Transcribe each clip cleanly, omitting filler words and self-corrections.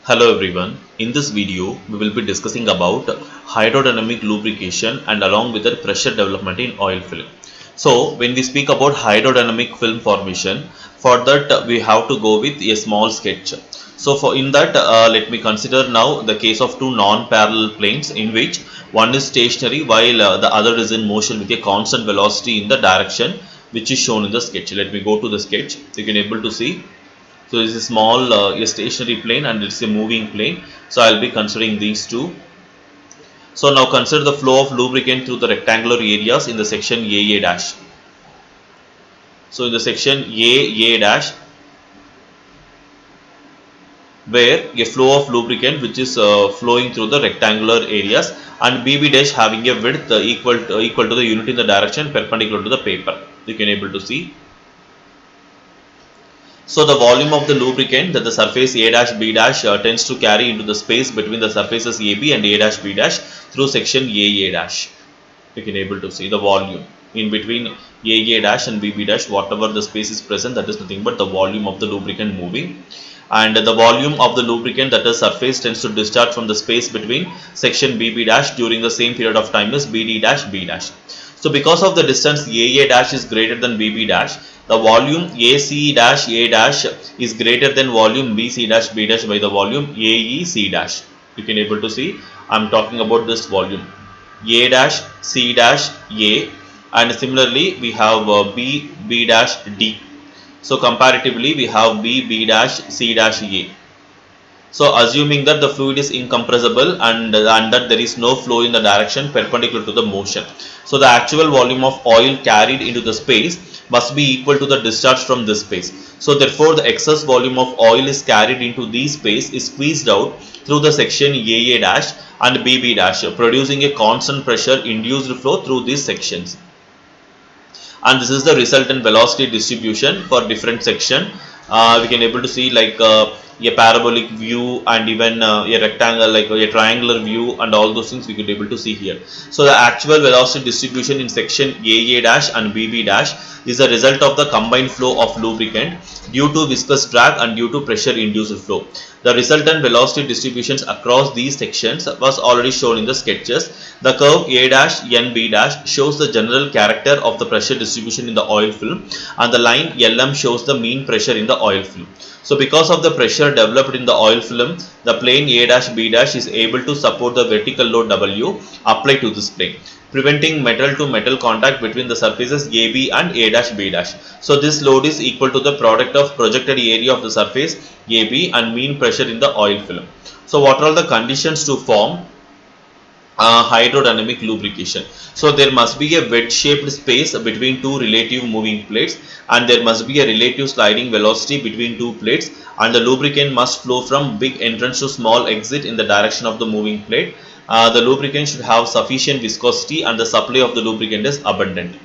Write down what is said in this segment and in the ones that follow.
Hello everyone. In this video, we will be discussing about hydrodynamic lubrication and along with the pressure development in oil film. So, when we speak about hydrodynamic film formation, for that we have to go with a small sketch. So, for in that, let me consider now the case of two non-parallel planes in which one is stationary while the other is in motion with a constant velocity in the direction which is shown in the sketch. Let me go to the sketch. You can able to see. So this is a small a stationary plane and it's a moving plane. So I'll be considering these two. So now consider the flow of lubricant through the rectangular areas in the section AA dash. So in the section AA dash, where a flow of lubricant which is flowing through the rectangular areas and BB dash having a width equal to the unit in the direction perpendicular to the paper. You can able to see. So the volume of the lubricant that the surface A dash B dash tends to carry into the space between the surfaces AB and A dash B dash through section AA dash. You can able to see the volume in between AA dash and BB dash, whatever the space is present, that is nothing but the volume of the lubricant moving. And the volume of the lubricant that is surface tends to discharge from the space between section BB dash during the same period of time is BD dash B dash. So because of the distance AA dash is greater than BB dash, the volume AC dash A dash is greater than volume BC dash B dash by the volume AEC dash. You can able to see I am talking about this volume A dash C dash A, and similarly we have B dash D. So comparatively we have B dash C dash A. So assuming that the fluid is incompressible and that there is no flow in the direction perpendicular to the motion. So the actual volume of oil carried into the space must be equal to the discharge from this space. So therefore the excess volume of oil is carried into this space is squeezed out through the section AA dash and BB dash, producing a constant pressure induced flow through these sections. And this is the resultant velocity distribution for different section. We can able to see like a parabolic view and even a rectangle, like a triangular view, and all those things we could able to see here. So the actual velocity distribution in section AA dash and BB dash is the result of the combined flow of lubricant due to viscous drag and due to pressure induced flow. The resultant velocity distributions across these sections was already shown in the sketches. The curve A dash N B dash shows the general character of the pressure distribution in the oil film, and the line LM shows the mean pressure in the oil film. So because of the pressure developed in the oil film, the plane A dash B dash is able to support the vertical load W applied to this plane, preventing metal to metal contact between the surfaces AB and A dash B dash. So this load is equal to the product of projected area of the surface AB and mean pressure in the oil film. So what are the conditions to form hydrodynamic lubrication? So there must be a wedge shaped space between two relative moving plates, and there must be a relative sliding velocity between two plates, and the lubricant must flow from big entrance to small exit in the direction of the moving plate. The lubricant should have sufficient viscosity and the supply of the lubricant is abundant.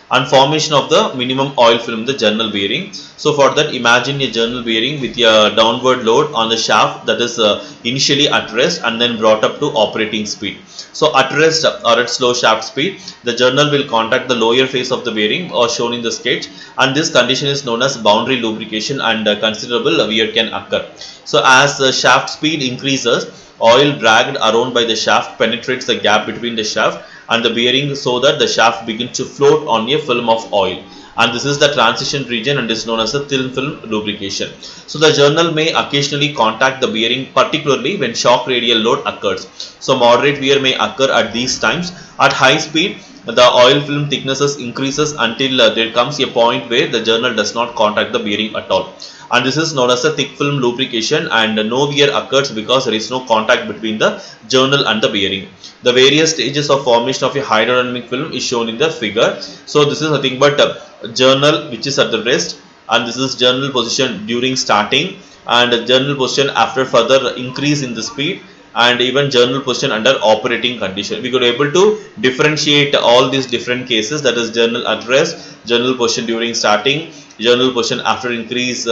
And formation of the minimum oil film, the journal bearing. So for that, imagine a journal bearing with a downward load on the shaft that is initially at rest and then brought up to operating speed. So at rest or at slow shaft speed, the journal will contact the lower face of the bearing or shown in the sketch, and this condition is known as boundary lubrication, and considerable wear can occur. So as the shaft speed increases, oil dragged around by the shaft penetrates the gap between the shaft and the bearing, so that the shaft begins to float on a film of oil, and this is the transition region and is known as a thin film lubrication. So the journal may occasionally contact the bearing, particularly when shock radial load occurs. So moderate wear may occur at these times. At high speed, the oil film thicknesses increases until there comes a point where the journal does not contact the bearing at all, and this is known as a thick film lubrication, and no wear occurs because there is no contact between the journal and the bearing. The various stages of formation of a hydrodynamic film is shown in the figure. So this is nothing but a journal which is at the rest, and this is journal position during starting, and journal position after further increase in the speed, and even journal position under operating condition. We could able to differentiate all these different cases, that is journal at rest, journal position during starting, journal position after increase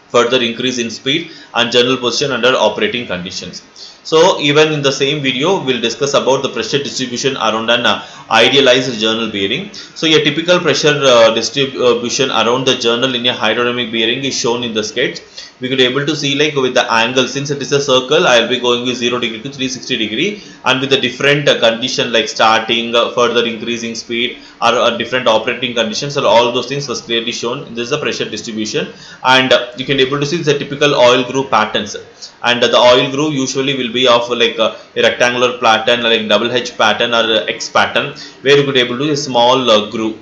further increase in speed, and journal position under operating conditions. So even in the same video, we'll discuss about the pressure distribution around an idealized journal bearing. So a typical pressure distribution around the journal in a hydrodynamic bearing is shown in the sketch. We could able to see like with the angle, since it is a circle, I will be going with 0 degree to 360 degree, and with the different condition like starting, further increasing speed, or different operating conditions, or all those things was clearly shown. This is the pressure distribution, and you can able to see the typical oil groove patterns, and the oil groove usually will be of like a rectangular pattern, like double H pattern or X pattern, where you could able to do a small groove.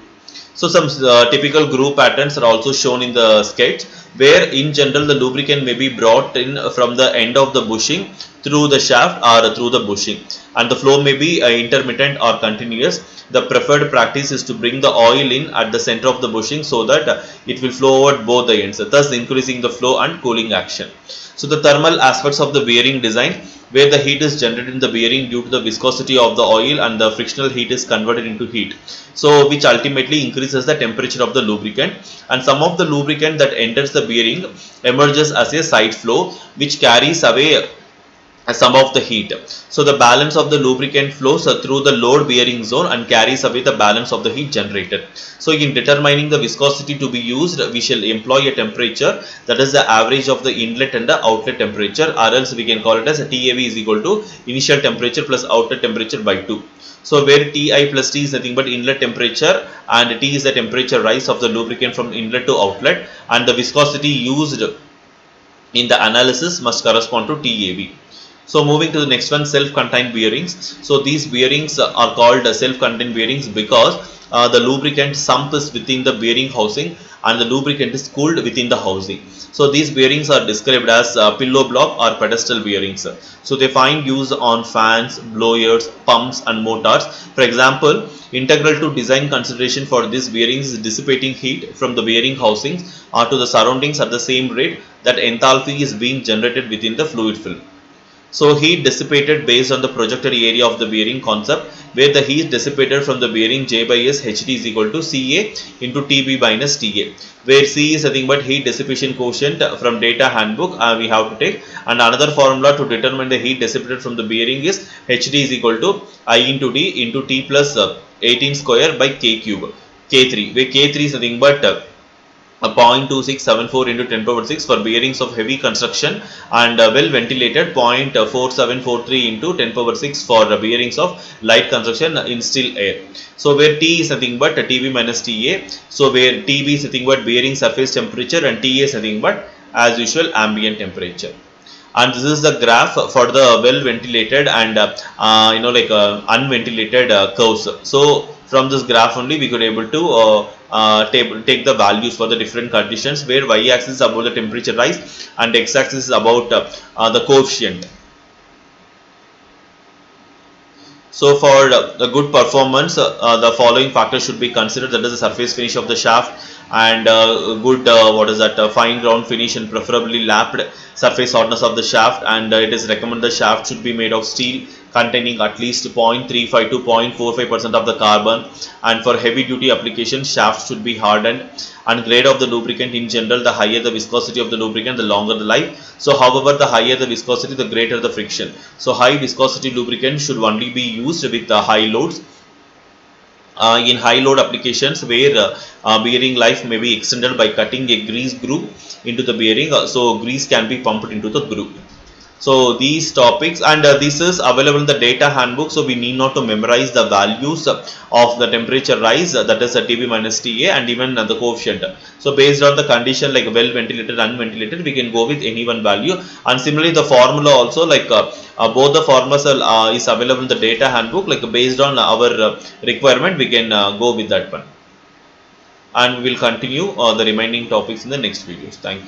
So some typical groove patterns are also shown in the sketch, where in general the lubricant may be brought in from the end of the bushing through the shaft or through the bushing, and the flow may be intermittent or continuous. The preferred practice is to bring the oil in at the center of the bushing so that it will flow over both the ends, thus increasing the flow and cooling action. So the thermal aspects of the bearing design, where the heat is generated in the bearing due to the viscosity of the oil, and the frictional heat is converted into heat, so which ultimately increases the temperature of the lubricant, and some of the lubricant that enters the bearing emerges as a side flow, which carries away some of the heat. So the balance of the lubricant flows through the load bearing zone and carries away the balance of the heat generated. So in determining the viscosity to be used, we shall employ a temperature that is the average of the inlet and the outlet temperature, or else we can call it as a TAV is equal to initial temperature plus outlet temperature by 2. So where Ti plus T is nothing but inlet temperature, and T is the temperature rise of the lubricant from inlet to outlet, and the viscosity used in the analysis must correspond to TAV. So moving to the next one, self-contained bearings. So these bearings are called self-contained bearings because the lubricant sump is within the bearing housing and the lubricant is cooled within the housing. So these bearings are described as pillow block or pedestal bearings. So they find use on fans, blowers, pumps and motors. For example, integral to design consideration for these bearings is dissipating heat from the bearing housings or to the surroundings at the same rate that enthalpy is being generated within the fluid film. So heat dissipated based on the projected area of the bearing concept, where the heat dissipated from the bearing J by S HD is equal to Ca into Tb minus Ta, where C is nothing but heat dissipation quotient from data handbook we have to take, and another formula to determine the heat dissipated from the bearing is HD is equal to I into D into T plus 18 square by K cube K3, where K3 is nothing but 0.2674 into 10 power 6 for bearings of heavy construction, and well ventilated 0.4743 into 10 power 6 for bearings of light construction in still air. So where T is nothing but TB minus TA, so where TB is nothing but bearing surface temperature and TA is nothing but as usual ambient temperature. And this is the graph for the well ventilated and unventilated curves. So from this graph only we could able to take the values for the different conditions, where y-axis is about the temperature rise and x-axis is about the coefficient. So for the good performance, the following factors should be considered, that is the surface finish of the shaft, and good fine ground finish, and preferably lapped surface hardness of the shaft, and it is recommended the shaft should be made of steel containing at least 0.35 to 0.45% of the carbon, and for heavy duty application shaft should be hardened, and grade of the lubricant in general, the higher the viscosity of the lubricant the longer the life. So however, the higher the viscosity the greater the friction. So high viscosity lubricant should only be used with high loads. In high load applications where bearing life may be extended by cutting a grease groove into the bearing, so grease can be pumped into the groove. So these topics, and this is available in the data handbook, so we need not to memorize the values of the temperature rise, that is TB minus Ta, and even the coefficient. So based on the condition like well ventilated, unventilated, we can go with any one value, and similarly the formula also, like both the formulas is available in the data handbook, like based on our requirement we can go with that one, and we will continue the remaining topics in the next videos. Thank you.